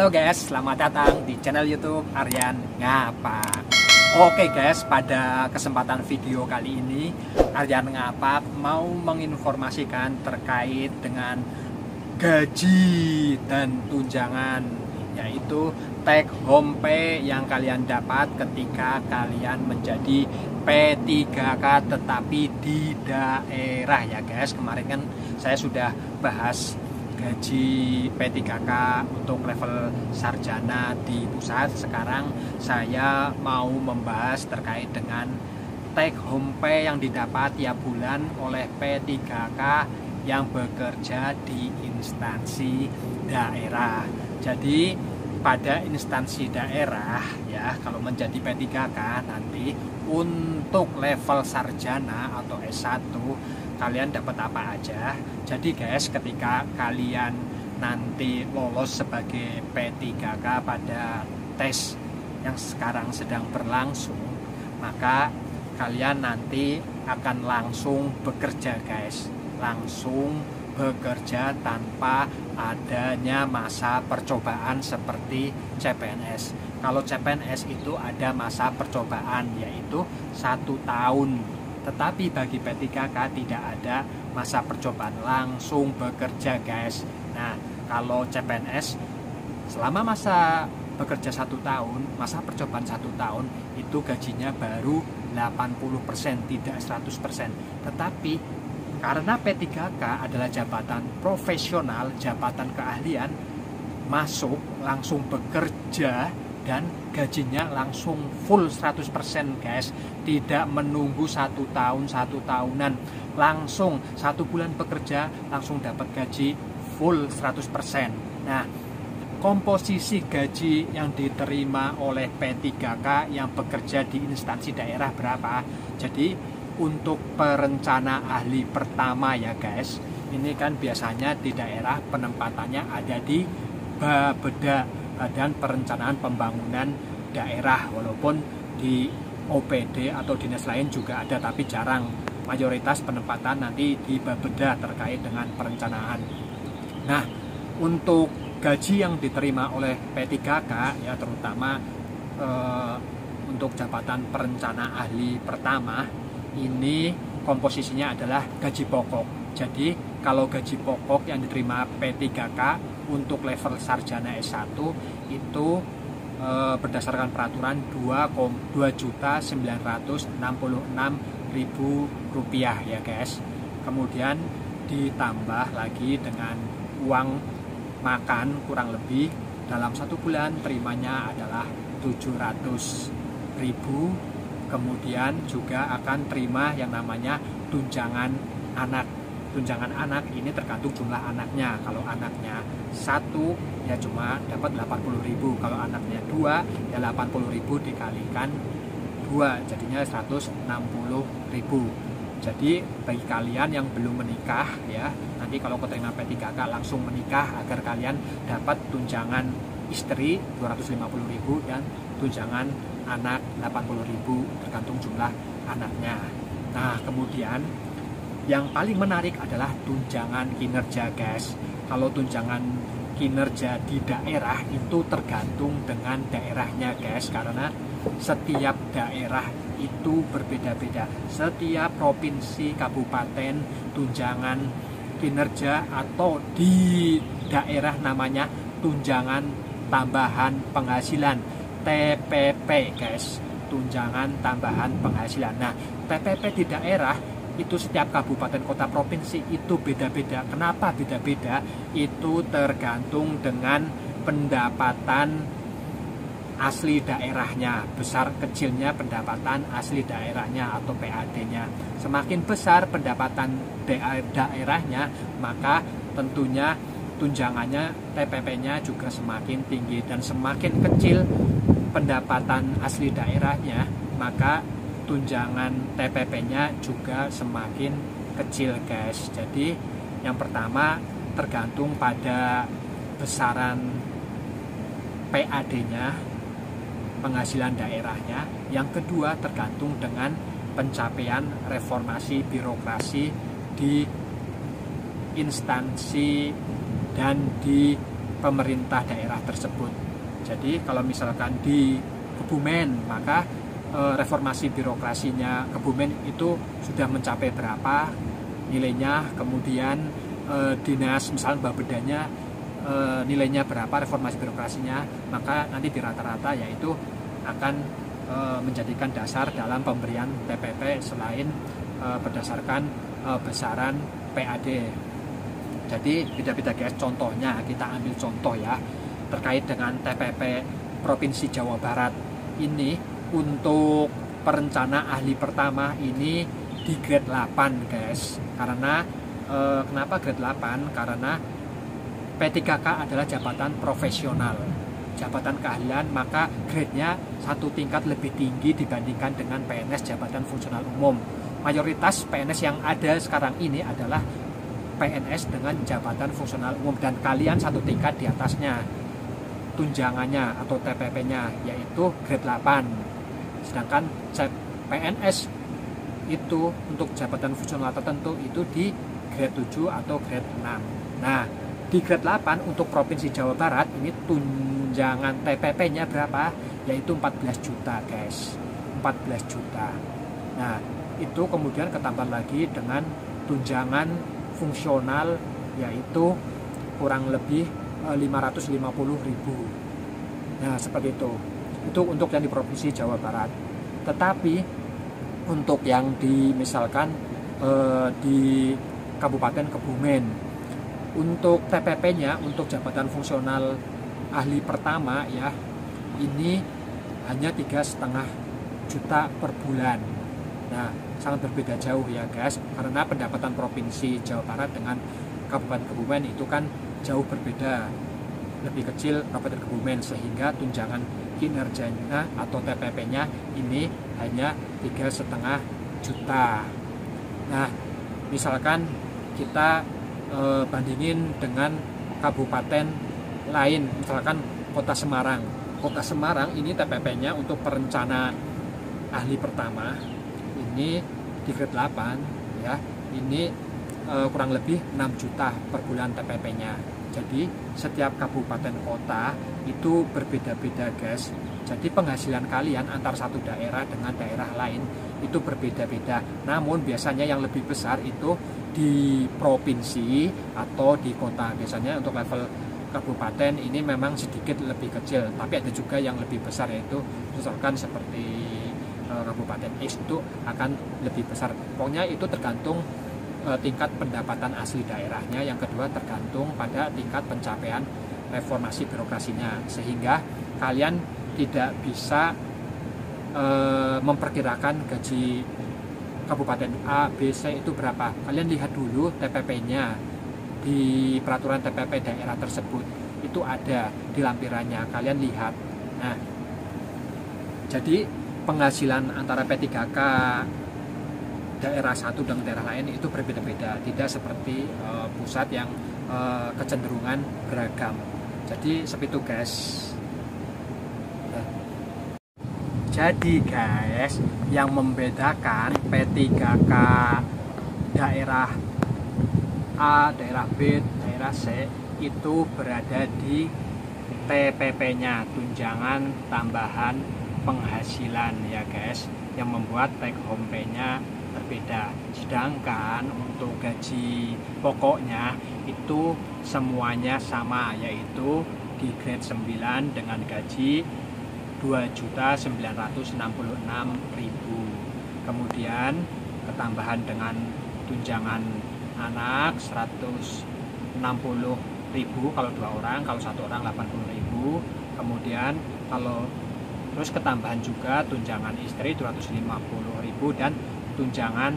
Halo guys, selamat datang di channel YouTube Aryan Ngapak. Oke guys, pada kesempatan video kali ini Aryan Ngapak mau menginformasikan terkait dengan gaji dan tunjangan, yaitu take home pay yang kalian dapat ketika kalian menjadi P3K tetapi di daerah ya guys. Kemarin kan saya sudah bahas gaji P3K untuk level sarjana di pusat. Sekarang saya mau membahas terkait dengan take home pay yang didapat tiap bulan oleh P3K yang bekerja di instansi daerah. Jadi pada instansi daerah ya, kalau menjadi P3K nanti untuk level sarjana atau S1 kalian dapat apa aja. Jadi guys, ketika kalian nanti lolos sebagai P3K pada tes yang sekarang sedang berlangsung, maka kalian nanti akan langsung bekerja guys, langsung bekerja tanpa adanya masa percobaan seperti CPNS. Kalau CPNS itu ada masa percobaan, yaitu 1 tahun. Tetapi bagi P3K tidak ada masa percobaan, langsung bekerja guys. Nah, kalau CPNS selama masa bekerja 1 tahun, masa percobaan 1 tahun, itu gajinya baru 80%, tidak 100%. Tetapi karena P3K adalah jabatan profesional, jabatan keahlian, masuk langsung bekerja dan gajinya langsung full 100% guys. Tidak menunggu 1 tahun, 1 tahunan, langsung 1 bulan bekerja langsung dapat gaji full 100%. Nah, komposisi gaji yang diterima oleh P3K yang bekerja di instansi daerah berapa? Jadi untuk perencana ahli pertama ya guys, ini kan biasanya di daerah penempatannya ada di Bapeda, Badan Perencanaan Pembangunan Daerah, walaupun di OPD atau dinas lain juga ada tapi jarang. Mayoritas penempatan nanti di Bapeda terkait dengan perencanaan. Nah, untuk gaji yang diterima oleh P3K ya, terutama untuk jabatan perencana ahli pertama, ini komposisinya adalah gaji pokok. Jadi kalau gaji pokok yang diterima P3K untuk level sarjana S1 itu berdasarkan peraturan Rp2.966.000 ya guys. Kemudian ditambah lagi dengan uang makan kurang lebih dalam 1 bulan terimanya adalah 700.000. Kemudian juga akan terima yang namanya tunjangan anak. Tunjangan anak ini tergantung jumlah anaknya. Kalau anaknya 1 ya cuma dapat 80.000. Kalau anaknya 2 ya 80.000 dikalikan 2 jadinya 160.000. Jadi bagi kalian yang belum menikah ya, nanti kalau keterima P3K langsung menikah agar kalian dapat tunjangan istri 250.000 dan tunjangan anak 80.000 tergantung jumlah anaknya. Nah, kemudian yang paling menarik adalah tunjangan kinerja guys. Kalau tunjangan kinerja di daerah itu tergantung dengan daerahnya guys, karena setiap daerah itu berbeda-beda. Setiap provinsi, kabupaten, tunjangan kinerja atau di daerah namanya tunjangan tambahan penghasilan, TPP guys, tunjangan tambahan penghasilan. Nah, TPP di daerah itu setiap kabupaten, kota, provinsi itu beda-beda. Kenapa beda-beda? Itu tergantung dengan pendapatan asli daerahnya, besar kecilnya pendapatan asli daerahnya atau PAD-nya. Semakin besar pendapatan daerahnya, maka tentunya tunjangannya, TPP-nya juga semakin tinggi. Dan semakin kecil pendapatan asli daerahnya, maka tunjangan TPP-nya juga semakin kecil guys. Jadi yang pertama tergantung pada besaran PAD-nya, penghasilan daerahnya. Yang kedua tergantung dengan pencapaian reformasi birokrasi di instansi dan di pemerintah daerah tersebut. Jadi kalau misalkan di Kebumen, maka reformasi birokrasinya Kebumen itu sudah mencapai berapa nilainya, kemudian dinas misalnya Bapedanya nilainya berapa reformasi birokrasinya, maka nanti di rata-rata yaitu akan menjadikan dasar dalam pemberian TPP selain berdasarkan besaran PAD. Jadi beda-beda guys. Contohnya kita ambil contoh ya terkait dengan TPP Provinsi Jawa Barat ini. Untuk perencana ahli pertama ini di grade 8 guys. Karena kenapa grade 8? Karena P3K adalah jabatan profesional, jabatan keahlian, maka grade-nya satu tingkat lebih tinggi dibandingkan dengan PNS jabatan fungsional umum. Mayoritas PNS yang ada sekarang ini adalah PNS dengan jabatan fungsional umum, dan kalian satu tingkat di atasnya tunjangannya atau TPP-nya yaitu grade 8. Sedangkan PNS itu untuk jabatan fungsional tertentu itu di grade 7 atau grade 6. Nah, di grade 8 untuk Provinsi Jawa Barat ini tunjangan TPP-nya berapa? Yaitu 14 juta guys, 14 juta. Nah, itu kemudian ketambah lagi dengan tunjangan fungsional yaitu kurang lebih 550.000. Nah, seperti itu. Itu untuk yang di Provinsi Jawa Barat. Tetapi untuk yang misalkan di Kabupaten Kebumen, untuk TPP-nya untuk jabatan fungsional ahli pertama ya, ini hanya 3,5 juta per bulan. Nah, sangat berbeda jauh ya guys, karena pendapatan Provinsi Jawa Barat dengan Kabupaten Kebumen itu kan jauh berbeda, lebih kecil Kabupaten Kebumen, sehingga tunjangan kinerjanya atau TPP-nya ini hanya 3,5 juta. Nah, misalkan kita bandingin dengan kabupaten lain, misalkan Kota Semarang. Kota Semarang ini TPP-nya untuk perencana ahli pertama ini di grade 8 ya, ini kurang lebih 6 juta per bulan TPP-nya. Jadi setiap kabupaten kota itu berbeda-beda guys. Jadi penghasilan kalian antar satu daerah dengan daerah lain itu berbeda-beda. Namun biasanya yang lebih besar itu di provinsi atau di kota. Biasanya untuk level kabupaten ini memang sedikit lebih kecil, tapi ada juga yang lebih besar, yaitu misalkan seperti Kabupaten X itu akan lebih besar. Pokoknya itu tergantung tingkat pendapatan asli daerahnya. Yang kedua tergantung pada tingkat pencapaian reformasi birokrasinya, sehingga kalian tidak bisa memperkirakan gaji Kabupaten A, B, C itu berapa. Kalian lihat dulu TPP-nya di peraturan TPP daerah tersebut, itu ada di lampirannya, kalian lihat. Nah, jadi penghasilan antara P3K daerah satu dengan daerah lain itu berbeda-beda, tidak seperti pusat yang kecenderungan beragam. Jadi seperti itu guys. Jadi guys, yang membedakan P3K daerah A, daerah B, daerah C itu berada di TPP-nya, tunjangan tambahan penghasilan ya guys, yang membuat take home pay-nya berbeda. Sedangkan untuk gaji pokoknya itu semuanya sama, yaitu di grade 9 dengan gaji 2.966.000. Kemudian ketambahan dengan tunjangan anak 160.000 kalau 2 orang, kalau 1 orang 80.000. Kemudian kalau terus ketambahan juga tunjangan istri 250.000 dan tunjangan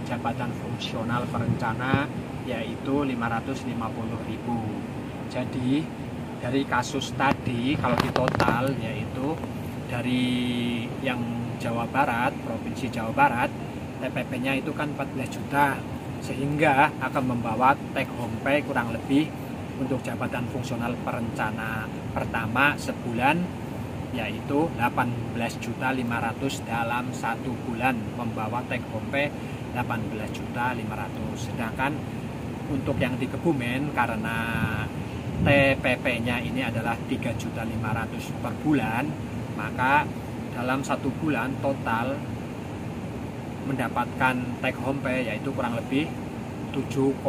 jabatan fungsional perencana yaitu 550.000. Jadi dari kasus tadi kalau di total yaitu dari yang Jawa Barat, Provinsi Jawa Barat, TPP-nya itu kan 14 juta, sehingga akan membawa take home pay kurang lebih untuk jabatan fungsional perencana pertama sebulan yaitu 18.500.000 dalam 1 bulan, membawa take home pay 18.500.000. Sedangkan untuk yang di Kebumen karena TPP-nya ini adalah 3.500.000 per bulan, maka dalam 1 bulan total mendapatkan take home pay yaitu kurang lebih 7,4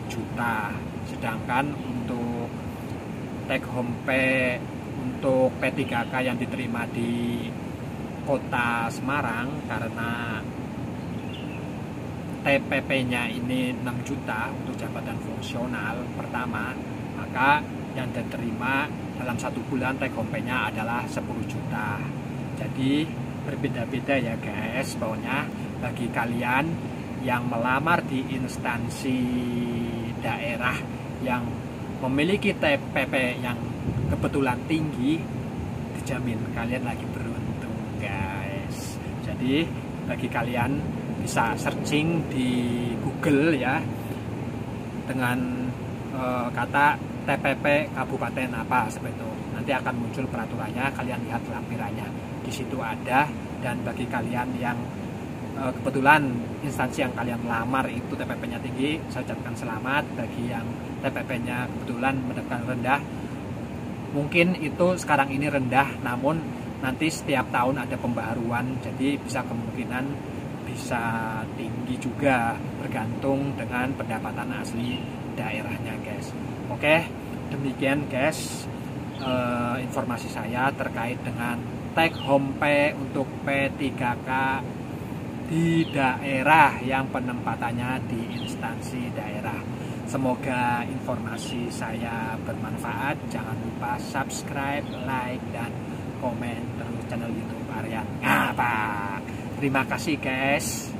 juta. Sedangkan untuk take home pay untuk P3K yang diterima di Kota Semarang, karena TPP-nya ini 6 juta untuk jabatan fungsional pertama, maka yang diterima dalam 1 bulan take home pay-nya adalah 10 juta. Jadi berbeda-beda ya guys. Pokoknya bagi kalian yang melamar di instansi daerah yang memiliki TPP yang kebetulan tinggi, dijamin kalian lagi beruntung guys. Jadi bagi kalian bisa searching di Google ya dengan kata TPP kabupaten apa seperti itu. Nanti akan muncul peraturannya, kalian lihat lampirannya. Di situ ada. Dan bagi kalian yang kebetulan instansi yang kalian lamar itu TPP-nya tinggi, saya ucapkan selamat. Bagi yang TPP-nya kebetulan mendapatkan rendah, mungkin itu sekarang ini rendah, namun nanti setiap tahun ada pembaharuan, jadi bisa kemungkinan bisa tinggi juga, bergantung dengan pendapatan asli daerahnya guys. Oke, demikian guys informasi saya terkait dengan take home pay untuk P3K di daerah yang penempatannya di instansi daerah. Semoga informasi saya bermanfaat. Jangan lupa subscribe, like, dan komen terus channel YouTube Aryan Ngapak. Terima kasih guys.